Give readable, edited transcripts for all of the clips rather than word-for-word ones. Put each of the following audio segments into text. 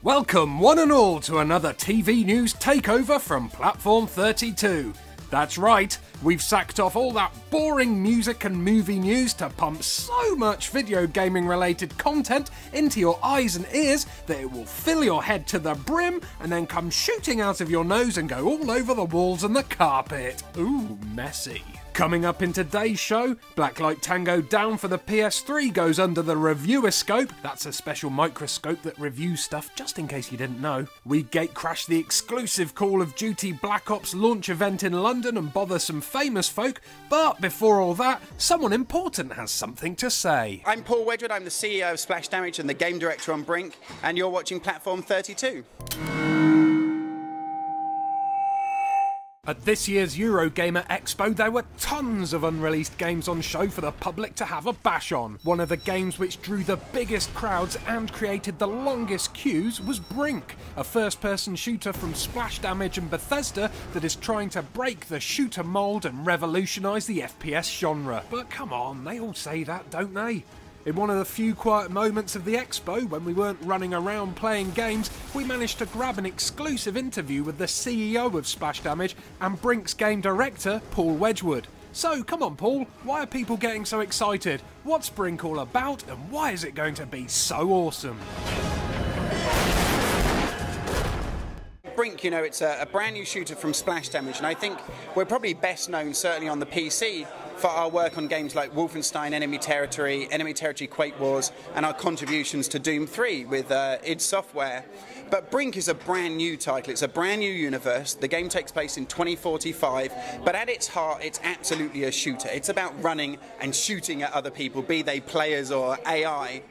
Welcome one and all to another TV news takeover from Platform32. That's right, we've sacked off all that boring music and movie news to pump so much video gaming related content into your eyes and ears that it will fill your head to the brim and then come shooting out of your nose and go all over the walls and the carpet. Ooh, messy. Coming up in today's show, Blacklight Tango Down for the PS3 goes under the reviewer-scope. That's a special microscope that reviews stuff, just in case you didn't know. We gatecrash the exclusive Call of Duty Black Ops launch event in London and bother some famous folk. But before all that, someone important has something to say. I'm Paul Wedgewood, I'm the CEO of Splash Damage and the game director on Brink, and you're watching Platform32. At this year's Eurogamer Expo, there were tons of unreleased games on show for the public to have a bash on. One of the games which drew the biggest crowds and created the longest queues was Brink, a first-person shooter from Splash Damage and Bethesda that is trying to break the shooter mould and revolutionise the FPS genre. But come on, they all say that, don't they? In one of the few quiet moments of the expo, when we weren't running around playing games, we managed to grab an exclusive interview with the CEO of Splash Damage and Brink's game director, Paul Wedgewood. So, come on Paul, why are people getting so excited? What's Brink all about and why is it going to be so awesome? Brink, you know, it's a brand new shooter from Splash Damage, and I think we're probably best known, certainly on the PC, for our work on games like Wolfenstein, Enemy Territory Quake Wars, and our contributions to Doom 3 with id Software. But Brink is a brand new title, it's a brand new universe. The game takes place in 2045, but at its heart it's absolutely a shooter. It's about running and shooting at other people, be they players or AI.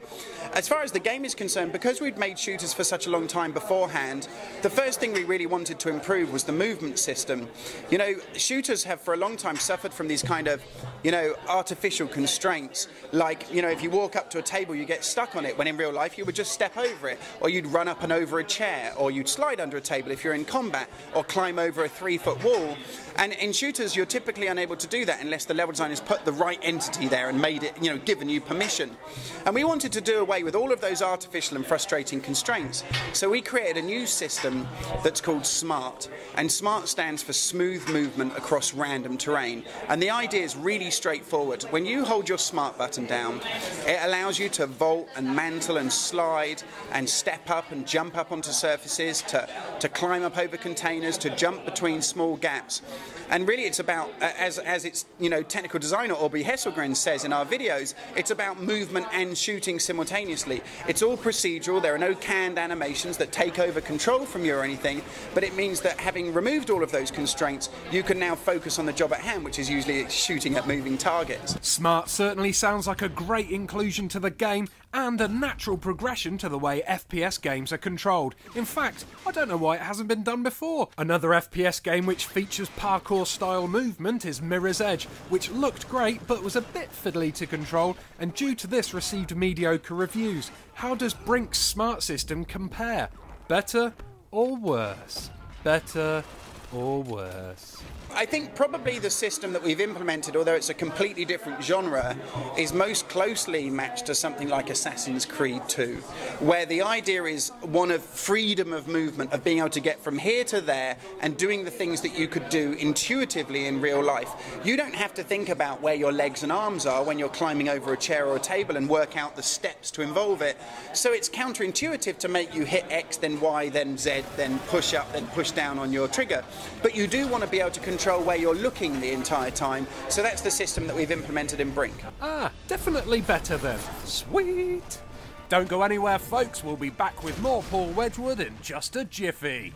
As far as the game is concerned, because we'd made shooters for such a long time beforehand, the first thing we really wanted to improve was the movement system. You know, shooters have for a long time suffered from these kind of, you know, artificial constraints. Like, you know, if you walk up to a table, you get stuck on it, when in real life you would just step over it, or you'd run up and over a chair, or you'd slide under a table if you're in combat, or climb over a 3-foot wall. And in shooters, you're typically unable to do that unless the level designers put the right entity there and made it, you know, given you permission. And we wanted to do away with all of those artificial and frustrating constraints. So we created a new system that's called SMART. And SMART stands for Smooth Movement Across Random Terrain. And the idea is really straightforward. When you hold your SMART button down, it allows you to vault and mantle and slide and step up and jump up onto surfaces, to climb up over containers, to jump between small gaps. And really it's about, as its, you know, technical designer Aubrey Hesselgren says in our videos, it's about movement and shooting simultaneously. It's all procedural, there are no canned animations that take over control from you or anything, but it means that having removed all of those constraints, you can now focus on the job at hand, which is usually shooting at moving targets. Smart certainly sounds like a great inclusion to the game and a natural progression to the way FPS games are controlled. In fact, I don't know why it hasn't been done before. Another FPS game which features parkour-style movement is Mirror's Edge, which looked great but was a bit fiddly to control, and due to this received mediocre reviews. How does Brink's smart system compare? Better or worse? Better or worse? I think probably the system that we've implemented, although it's a completely different genre, is most closely matched to something like Assassin's Creed 2, where the idea is one of freedom of movement, of being able to get from here to there and doing the things that you could do intuitively in real life. You don't have to think about where your legs and arms are when you're climbing over a chair or a table and work out the steps to involve it. So it's counterintuitive to make you hit X, then Y, then Z, then push up, then push down on your trigger. But you do want to be able to control where you're looking the entire time, so that's the system that we've implemented in Brink. Ah, definitely better then. Sweet! Don't go anywhere folks, we'll be back with more Paul Wedgewood in just a jiffy.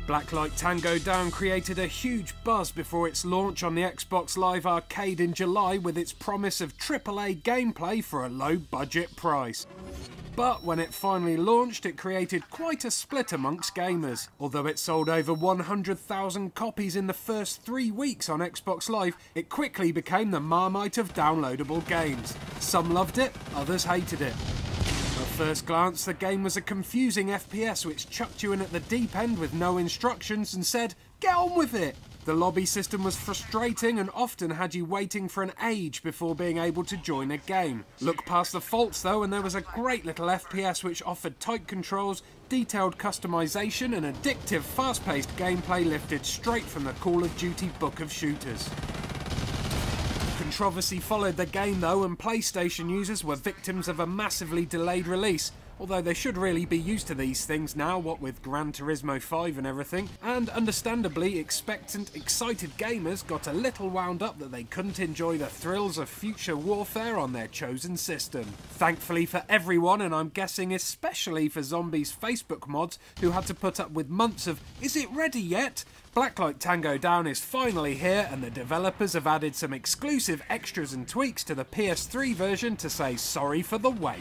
Blacklight Tango Down created a huge buzz before its launch on the Xbox Live Arcade in July with its promise of AAA gameplay for a low-budget price. But when it finally launched, it created quite a split amongst gamers. Although it sold over 100,000 copies in the first 3 weeks on Xbox Live, it quickly became the Marmite of downloadable games. Some loved it, others hated it. At first glance, the game was a confusing FPS which chucked you in at the deep end with no instructions and said, get on with it! The lobby system was frustrating and often had you waiting for an age before being able to join a game. Look past the faults though and there was a great little FPS which offered tight controls, detailed customization and addictive fast-paced gameplay lifted straight from the Call of Duty book of shooters. Controversy followed the game though, and PlayStation users were victims of a massively delayed release, although they should really be used to these things now, what with Gran Turismo 5 and everything, and understandably expectant, excited gamers got a little wound up that they couldn't enjoy the thrills of future warfare on their chosen system. Thankfully for everyone, and I'm guessing especially for Zombies Facebook mods who had to put up with months of "is it ready yet?", Blacklight Tango Down is finally here, and the developers have added some exclusive extras and tweaks to the PS3 version to say sorry for the wait.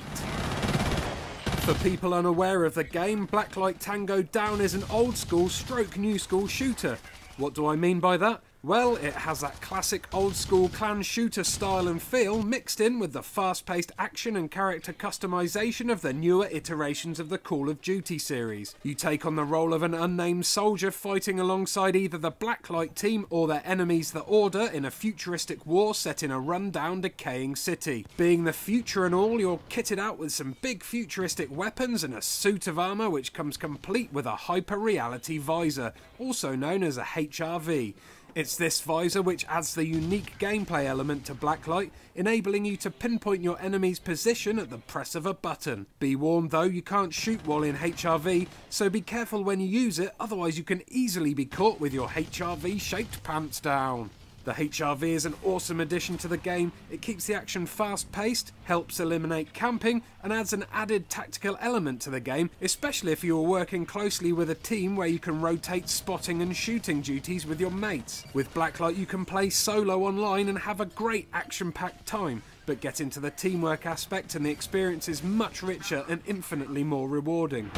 For people unaware of the game, Blacklight Tango Down is an old school stroke new school shooter. What do I mean by that? Well, it has that classic old school clan shooter style and feel mixed in with the fast-paced action and character customization of the newer iterations of the Call of Duty series. You take on the role of an unnamed soldier fighting alongside either the Blacklight team or their enemies the Order in a futuristic war set in a run-down, decaying city. Being the future and all, you're kitted out with some big futuristic weapons and a suit of armour which comes complete with a hyper-reality visor, also known as a HRV. It's this visor which adds the unique gameplay element to Blacklight, enabling you to pinpoint your enemy's position at the press of a button. Be warned though, you can't shoot while in HRV, so be careful when you use it, otherwise you can easily be caught with your HRV-shaped pants down. The HRV is an awesome addition to the game. It keeps the action fast-paced, helps eliminate camping, and adds an added tactical element to the game, especially if you are working closely with a team where you can rotate spotting and shooting duties with your mates. With Blacklight you can play solo online and have a great action-packed time, but get into the teamwork aspect and the experience is much richer and infinitely more rewarding.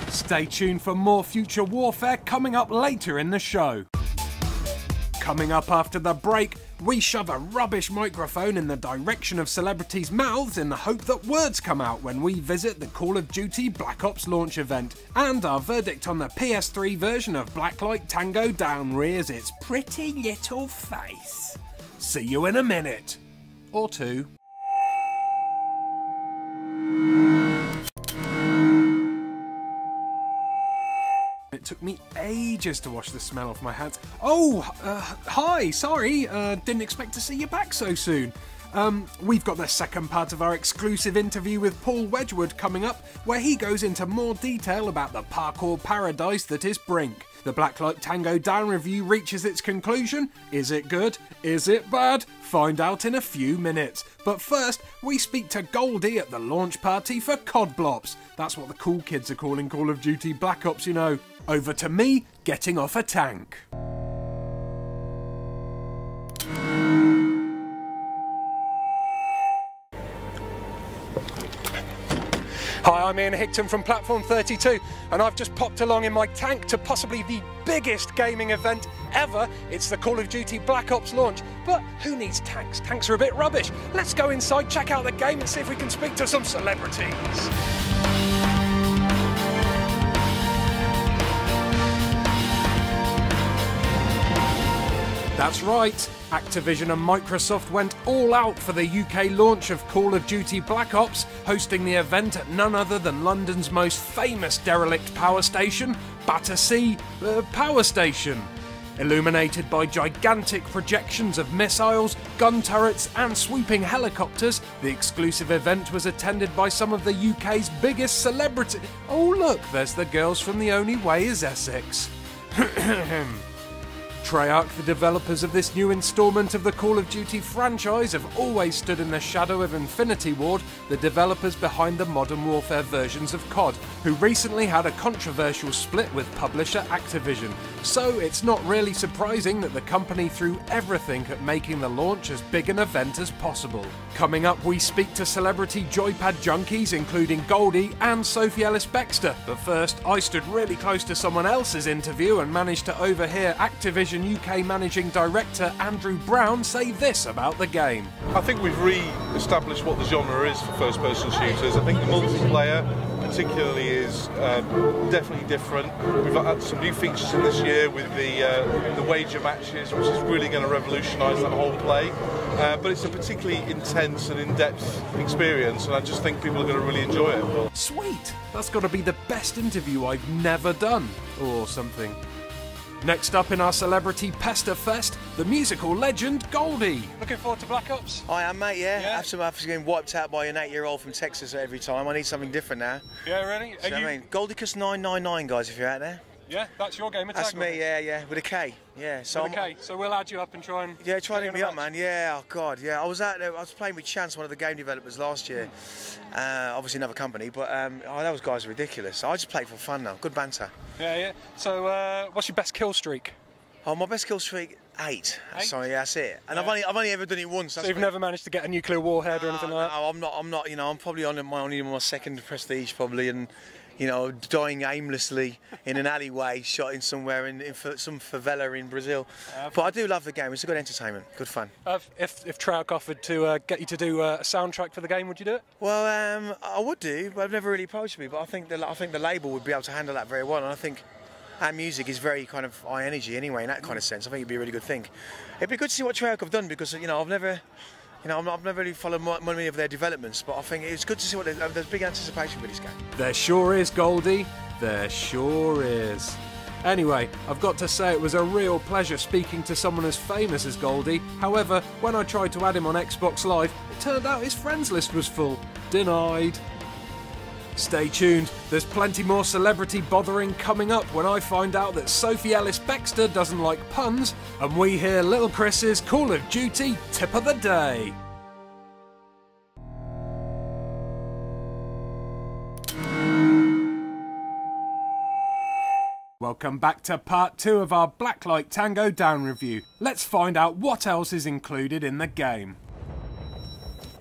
Stay tuned for more future warfare coming up later in the show. Coming up after the break, we shove a rubbish microphone in the direction of celebrities' mouths in the hope that words come out when we visit the Call of Duty Black Ops launch event, and our verdict on the PS3 version of Blacklight Tango Down rears its pretty little face. See you in a minute. Or two. It took me ages to wash the smell off my hands. Oh, hi, sorry, didn't expect to see you back so soon. We've got the second part of our exclusive interview with Paul Wedgewood coming up, where he goes into more detail about the parkour paradise that is Brink. The Blacklight Tango Down review reaches its conclusion. Is it good? Is it bad? Find out in a few minutes. But first, we speak to Goldie at the launch party for COD Blops. That's what the cool kids are calling Call of Duty Black Ops, you know. Over to me, getting off a tank. Hi, I'm Ian Higton from Platform32, and I've just popped along in my tank to possibly the biggest gaming event ever. It's the Call of Duty Black Ops launch. But who needs tanks? Tanks are a bit rubbish. Let's go inside, check out the game, and see if we can speak to some celebrities. That's right, Activision and Microsoft went all out for the UK launch of Call of Duty Black Ops, hosting the event at none other than London's most famous derelict power station, Battersea Power Station. Illuminated by gigantic projections of missiles, gun turrets and sweeping helicopters, the exclusive event was attended by some of the UK's biggest celebrities. Oh look, there's the girls from The Only Way is Essex. Treyarch, the developers of this new instalment of the Call of Duty franchise, have always stood in the shadow of Infinity Ward, the developers behind the Modern Warfare versions of COD, who recently had a controversial split with publisher Activision. So it's not really surprising that the company threw everything at making the launch as big an event as possible. Coming up, we speak to celebrity joypad junkies including Goldie and Sophie Ellis-Bextor. But first, I stood really close to someone else's interview and managed to overhear Activision UK Managing Director Andrew Brown say this about the game. I think we've re-established what the genre is for first-person shooters. I think the multiplayer particularly is definitely different. We've had some new features in this year with the wager matches, which is really going to revolutionise that whole play. But it's a particularly intense and in-depth experience, and I just think people are going to really enjoy it. Sweet! That's got to be the best interview I've never done, or something. Next up in our Celebrity Pester Fest, the musical legend Goldie. Looking forward to Black Ops? I am, mate, yeah. After getting wiped out by an 8-year-old from Texas every time, I need something different now. Yeah, really? So, I mean, Goldicus 999, guys, if you're out there. Yeah, that's your game. That's me, yeah, with a K. Yeah, so with a K. So we'll add you up and try and... Yeah, try to hit me up, man. Yeah, oh, God, yeah. I was out there, I was playing with Chance, one of the game developers last year. Obviously another company, but those guys are ridiculous. I just play for fun now. Good banter. Yeah. So, what's your best kill streak? Oh, my best kill streak, 8. Sorry, yeah, that's it. And I've only ever done it once. So you've never managed to get a nuclear warhead or anything like that? No, I'm not. You know, I'm probably only my second prestige, probably, and you know, dying aimlessly in an alleyway, shot in somewhere in some favela in Brazil. But I do love the game. It's a good entertainment, good fun. If Treyarch offered to get you to do a soundtrack for the game, would you do it? Well, I would do, but I've never really approached me. But I think the label would be able to handle that very well, and I think our music is very kind of high energy anyway, in that kind of sense. I think it'd be a really good thing. It'd be good to see what Treyarch have done, because you know I've never really followed many of their developments, but I think it's good to see what there's big anticipation for this game. There sure is, Goldie. There sure is. Anyway, I've got to say it was a real pleasure speaking to someone as famous as Goldie. However, when I tried to add him on Xbox Live, it turned out his friends list was full. Denied. Stay tuned, there's plenty more celebrity bothering coming up when I find out that Sophie Ellis-Bextor doesn't like puns, and we hear Little Chris's Call of Duty Tip of the Day. Welcome back to part 2 of our Blacklight Tango Down review. Let's find out what else is included in the game.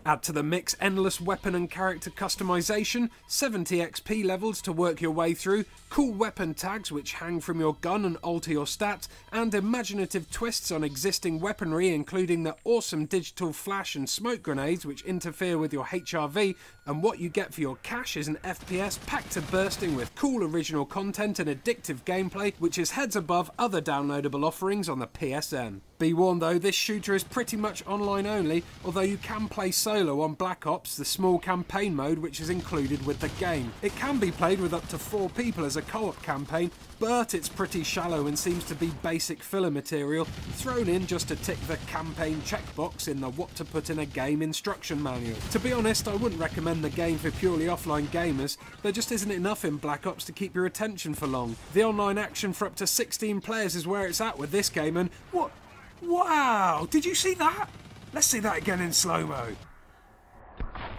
Add to the mix endless weapon and character customization, 70 XP levels to work your way through, cool weapon tags which hang from your gun and alter your stats, and imaginative twists on existing weaponry, including the awesome digital flash and smoke grenades which interfere with your HRV, and what you get for your cash is an FPS packed to bursting with cool original content and addictive gameplay which is heads above other downloadable offerings on the PSN. Be warned though, this shooter is pretty much online only, although you can play solo on Black Ops, the small campaign mode which is included with the game. It can be played with up to 4 people as a co-op campaign, but it's pretty shallow and seems to be basic filler material thrown in just to tick the campaign checkbox in the what to put in a game instruction manual. To be honest, I wouldn't recommend the game for purely offline gamers. There just isn't enough in Black Ops to keep your attention for long. The online action for up to 16 players is where it's at with this game, and what? Wow, did you see that? Let's see that again in slow-mo.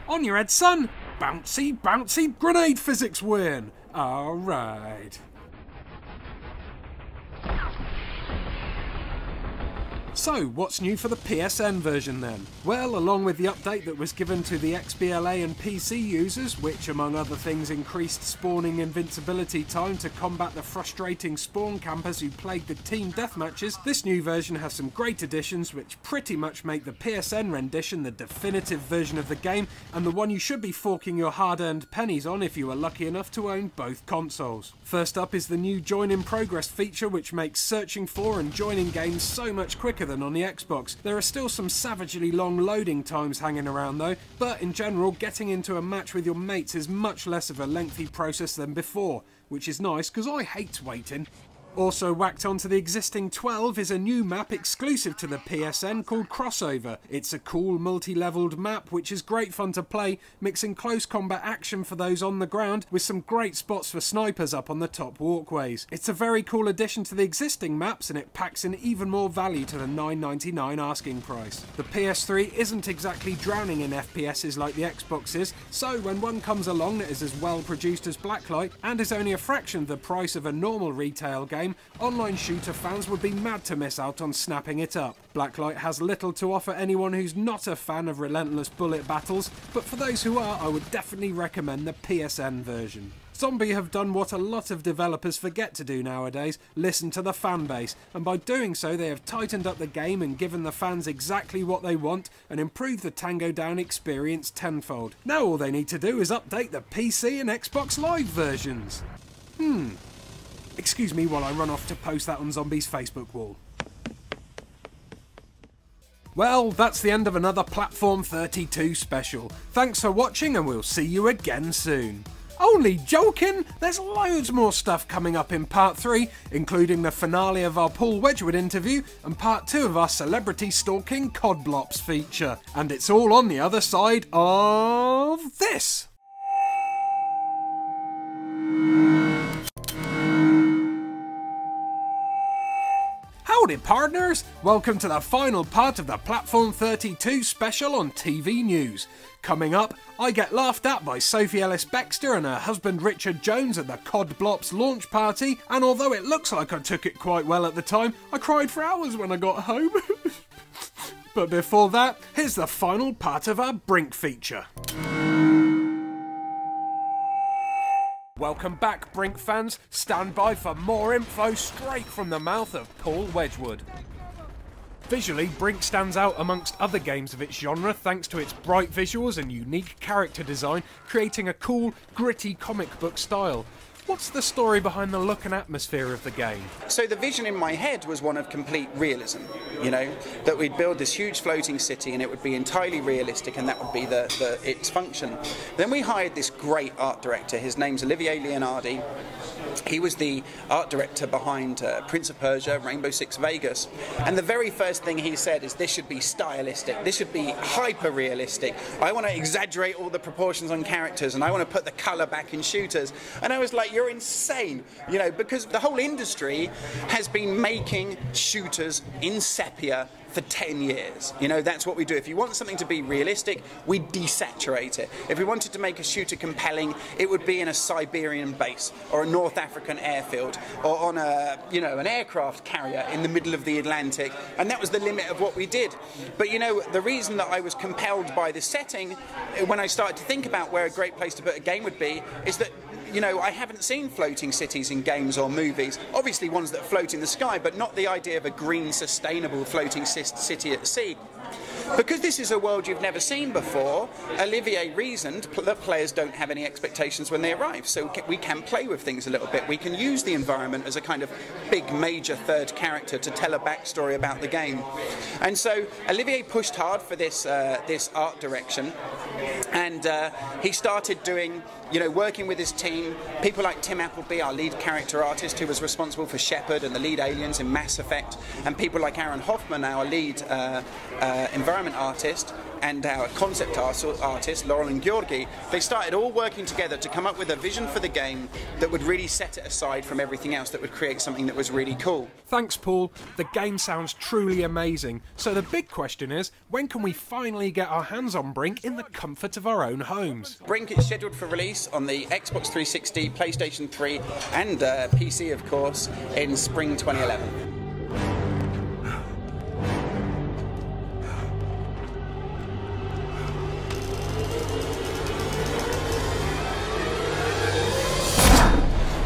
On your head, son! Bouncy, bouncy, grenade physics win! Alright. So, what's new for the PSN version then? Well, along with the update that was given to the XBLA and PC users, which among other things increased spawning invincibility time to combat the frustrating spawn campers who plagued the team deathmatches, this new version has some great additions which pretty much make the PSN rendition the definitive version of the game, and the one you should be forking your hard-earned pennies on if you are lucky enough to own both consoles. First up is the new Join in Progress feature, which makes searching for and joining games so much quicker than on the Xbox. There are still some savagely long loading times hanging around though, but in general getting into a match with your mates is much less of a lengthy process than before, which is nice because I hate waiting. Also whacked onto the existing 12 is a new map exclusive to the PSN called Crossover. It's a cool multi-leveled map which is great fun to play, mixing close combat action for those on the ground with some great spots for snipers up on the top walkways. It's a very cool addition to the existing maps and it packs in even more value to the $9.99 asking price. The PS3 isn't exactly drowning in FPSs like the Xbox is, so when one comes along that is as well produced as Blacklight and is only a fraction of the price of a normal retail game, online shooter fans would be mad to miss out on snapping it up. Blacklight has little to offer anyone who's not a fan of relentless bullet battles, but for those who are, I would definitely recommend the PSN version. Zombie have done what a lot of developers forget to do nowadays, listen to the fan base, and by doing so they have tightened up the game and given the fans exactly what they want and improved the Tango Down experience tenfold. Now all they need to do is update the PC and Xbox Live versions. Excuse me while I run off to post that on Zombie's Facebook wall. Well, that's the end of another Platform 32 special. Thanks for watching and we'll see you again soon. Only joking! There's loads more stuff coming up in part 3, including the finale of our Paul Wedgewood interview and part 2 of our celebrity stalking Codblops feature. And it's all on the other side of this! Howdy partners! Welcome to the final part of the Platform 32 special on TV News. Coming up, I get laughed at by Sophie Ellis-Bextor and her husband Richard Jones at the Codblops launch party, and although it looks like I took it quite well at the time, I cried for hours when I got home. But before that, here's the final part of our Brink feature. Welcome back, Brink fans. Stand by for more info straight from the mouth of Paul Wedgewood. Visually, Brink stands out amongst other games of its genre thanks to its bright visuals and unique character design, creating a cool, gritty comic book style. What's the story behind the look and atmosphere of the game? So the vision in my head was one of complete realism, you know, that we'd build this huge floating city and it would be entirely realistic and that would be its function. Then we hired this great art director, his name's Olivier Leonardi. He was the art director behind Prince of Persia, Rainbow Six Vegas, and the very first thing he said is this should be stylistic, this should be hyper-realistic, I want to exaggerate all the proportions on characters and I want to put the colour back in shooters. And I was like, you're insane, you know, because the whole industry has been making shooters in sepia for 10 years. You know, that's what we do. If you want something to be realistic, we desaturate it. If we wanted to make a shooter compelling, it would be in a Siberian base or a North African airfield or on a, you know, an aircraft carrier in the middle of the Atlantic, and that was the limit of what we did. But you know, the reason that I was compelled by the setting when I started to think about where a great place to put a game would be is that, you know, I haven't seen floating cities in games or movies. Obviously ones that float in the sky, but not the idea of a green, sustainable floating city at sea. Because this is a world you've never seen before, Olivier reasoned that players don't have any expectations when they arrive, so we can play with things a little bit. We can use the environment as a kind of big major third character to tell a backstory about the game. And so Olivier pushed hard for this art direction, and he started doing, you know, working with his team, people like Tim Appleby, our lead character artist, who was responsible for Shepard and the lead aliens in Mass Effect, and people like Aaron Hoffman, our lead environment artist, and our concept artist, Laurel and Georgi. They started all working together to come up with a vision for the game that would really set it aside from everything else, that would create something that was really cool. Thanks, Paul. The game sounds truly amazing. So the big question is, when can we finally get our hands on Brink in the comfort of our own homes? Brink is scheduled for release on the Xbox 360, PlayStation 3 and PC, of course, in spring 2011.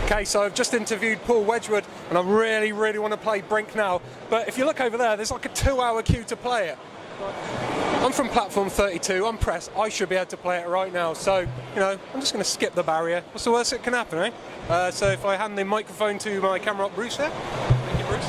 Okay, so I've just interviewed Paul Wedgewood and I really want to play Brink now, but if you look over there, there's like a 2-hour queue to play it. I'm from Platform 32, I'm press, I should be able to play it right now, so, you know, I'm just going to skip the barrier. What's the worst that can happen, eh? So if I hand the microphone to my camera up, Bruce there. Thank you, Bruce.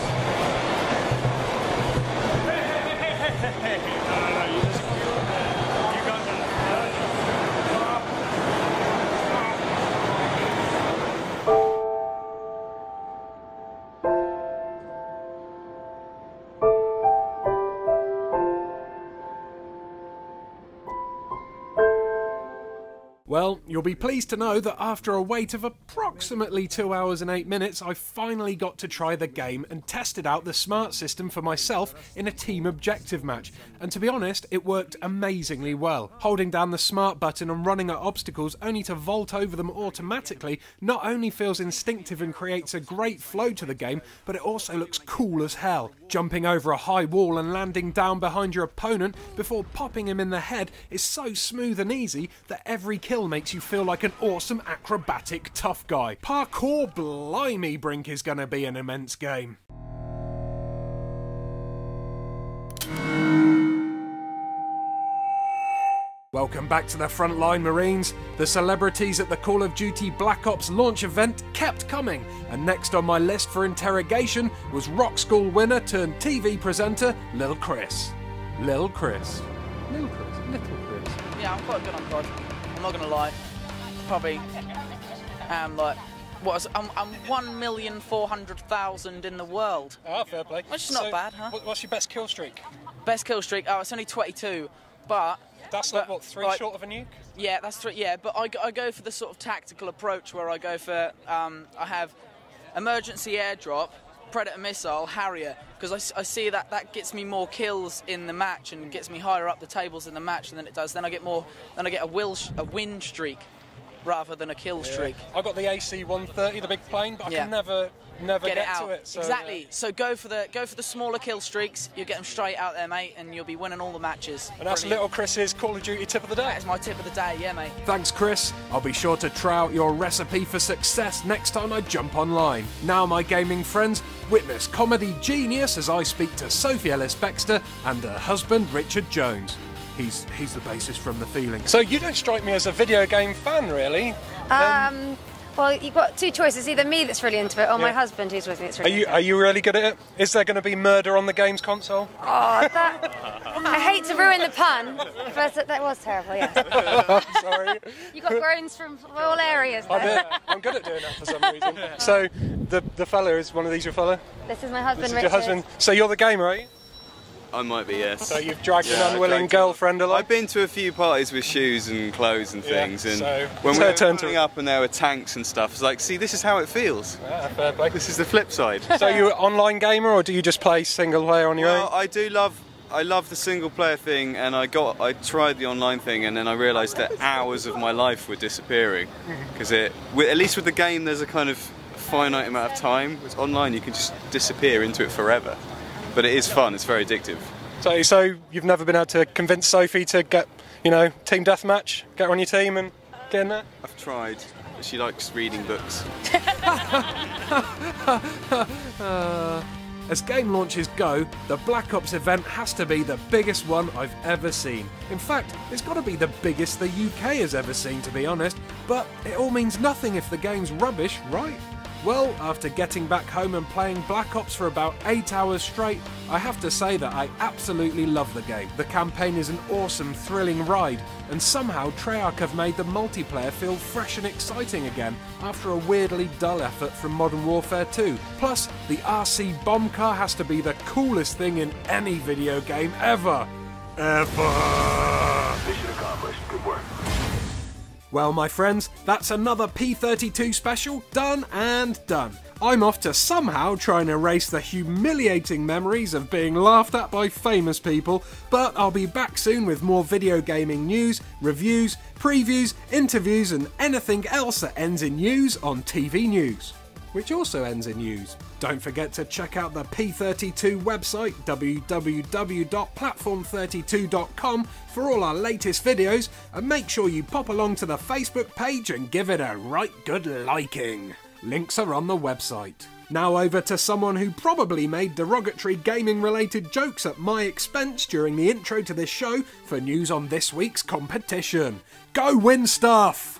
Well, you'll be pleased to know that after a wait of approximately 2 hours and 8 minutes, I finally got to try the game and tested out the smart system for myself in a team objective match. And to be honest, it worked amazingly well. Holding down the smart button and running at obstacles only to vault over them automatically not only feels instinctive and creates a great flow to the game, but it also looks cool as hell. Jumping over a high wall and landing down behind your opponent before popping him in the head is so smooth and easy that every kill makes you feel like an awesome acrobatic tough guy. Parkour, blimey, Brink is gonna be an immense game. Welcome back to the Frontline Marines. The celebrities at the Call of Duty Black Ops launch event kept coming, and next on my list for interrogation was Rock School winner turned TV presenter Lil Chris. Lil Chris. Lil Chris. Little Chris. Yeah, I'm quite good on COD. I'm not gonna lie. Probably am like, I'm 1,400,000 in the world. Ah, fair play. Which is not bad, huh? What's your best kill streak? Best kill streak? Oh, it's only 22, but... That's like, what, 3 short of a nuke? Yeah, that's 3, yeah, but I go for the sort of tactical approach where I go for, I have emergency airdrop, Predator missile, Harrier, because I see that gets me more kills in the match and gets me higher up the tables in the match than it does. Then I get a win streak rather than a kill streak. I got the AC-130, the big plane, but I can never get it out. to it. So, exactly. So go for the smaller kill streaks. You'll get them straight out there, mate, and you'll be winning all the matches. And that's Little Chris's Call of Duty tip of the day. That's my tip of the day, yeah, mate. Thanks, Chris. I'll be sure to try out your recipe for success next time I jump online. Now, my gaming friends, witness comedy genius as I speak to Sophie Ellis-Bextor and her husband Richard Jones. He's the bassist from The Feeling. So you don't strike me as a video game fan, really. Well, you've got two choices: either me that's really into it, or my husband who's with me that's really into it. Are you really good at it? Is there going to be murder on the game's console? Oh, I hate to ruin the pun, but that was terrible. Yes. Sorry. You got groans from all areas there. I'm good at doing that for some reason. So the fella is one of these your fella? This is my husband, This is Richard. your husband. So you're the gamer, are you? I might be, yes. So you've dragged an unwilling girlfriend along? I've been to a few parties with shoes and clothes and things, and so when we were turning up and there were tanks and stuff, it's like, see, this is how it feels. Yeah, fair play. This is the flip side. So you're an online gamer, or do you just play single player on your own? I love the single player thing, and I tried the online thing, and then I realised that hours of my life were disappearing, because at least with the game there's a kind of finite amount of time. With online you can just disappear into it forever, but it is fun. It's very addictive. So you've never been able to convince Sophie to get, team deathmatch, get her on your team and get in there? I've tried, but she likes reading books. As game launches go, the Black Ops event has to be the biggest one I've ever seen. In fact, it's got to be the biggest the UK has ever seen, to be honest, but it all means nothing if the game's rubbish, right? Well, after getting back home and playing Black Ops for about 8 hours straight, I have to say that I absolutely love the game. The campaign is an awesome, thrilling ride, and somehow Treyarch have made the multiplayer feel fresh and exciting again after a weirdly dull effort from Modern Warfare 2. Plus, the RC bomb car has to be the coolest thing in any video game ever. Mission accomplished. Good work. Well, my friends, that's another P32 special done and done. I'm off to somehow try and erase the humiliating memories of being laughed at by famous people, but I'll be back soon with more video gaming news, reviews, previews, interviews and anything else that ends in news on TV News, which also ends in news. Don't forget to check out the P32 website, www.platform32.com, for all our latest videos, and make sure you pop along to the Facebook page and give it a right good liking. Links are on the website. Now over to someone who probably made derogatory gaming related jokes at my expense during the intro to this show for news on this week's competition. Go win stuff!